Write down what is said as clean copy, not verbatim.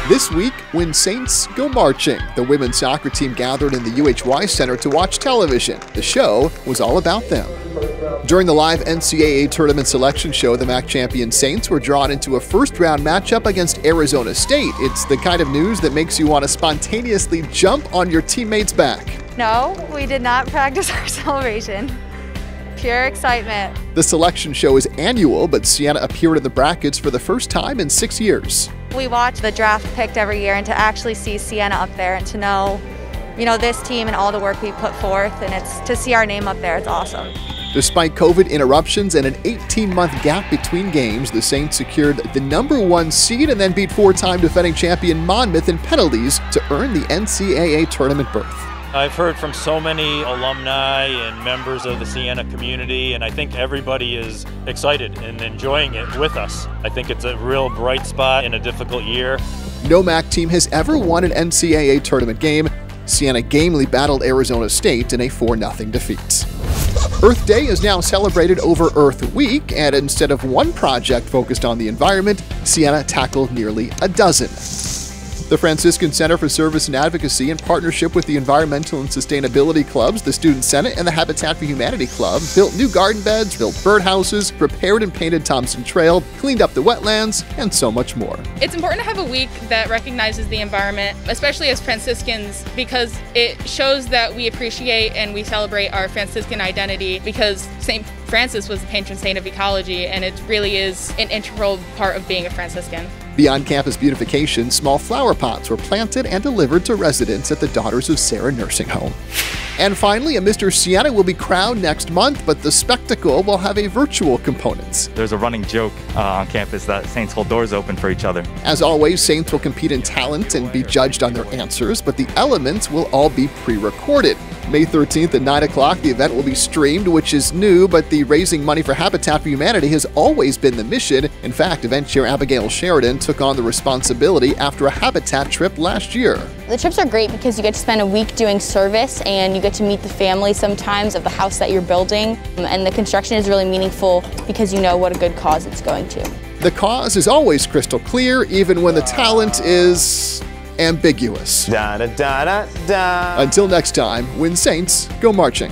This week, when Saints go marching, the women's soccer team gathered in the UHY Center to watch television. The show was all about them. During the live NCAA tournament selection show, the MAAC champion Saints were drawn into a first-round matchup against Arizona State. It's the kind of news that makes you want to spontaneously jump on your teammate's back. No, we did not practice our celebration. Pure excitement. The selection show is annual, but Siena appeared in the brackets for the first time in 6 years. We watch the draft picked every year, and to actually see Siena up there and to know, this team and all the work we put forth, and it's to see our name up there, it's awesome. Despite COVID interruptions and an 18-month gap between games, the Saints secured the #1 seed and then beat four-time defending champion Monmouth in penalties to earn the NCAA tournament berth. I've heard from so many alumni and members of the Siena community, and I think everybody is excited and enjoying it with us. I think it's a real bright spot in a difficult year. No MAAC team has ever won an NCAA tournament game. Siena gamely battled Arizona State in a 4-0 defeat. Earth Day is now celebrated over Earth Week, and instead of one project focused on the environment, Siena tackled nearly a dozen. The Franciscan Center for Service and Advocacy, in partnership with the Environmental and Sustainability Clubs, the Student Senate, and the Habitat for Humanity Club, built new garden beds, built birdhouses, repaired and painted Thompson Trail, cleaned up the wetlands, and so much more. It's important to have a week that recognizes the environment, especially as Franciscans, because it shows that we appreciate and we celebrate our Franciscan identity, because St. Francis was the patron saint of ecology, and it really is an integral part of being a Franciscan. Beyond campus beautification, small flower pots were planted and delivered to residents at the Daughters of Sarah nursing home. And finally, a Mr. Siena will be crowned next month, but the spectacle will have a virtual component. There's a running joke on campus that Saints hold doors open for each other. As always, Saints will compete in talent and be judged on their answers, but the elements will all be pre-recorded. May 13th at 9 o'clock, the event will be streamed, which is new, but the raising money for Habitat for Humanity has always been the mission. In fact, event chair Abigail Sheridan took on the responsibility after a Habitat trip last year. The trips are great because you get to spend a week doing service and you get to meet the family sometimes of the house that you're building. And the construction is really meaningful because you know what a good cause it's going to. The cause is always crystal clear, even when the talent is ambiguous. Da, da, da, da, da. Until next time, when Saints go marching.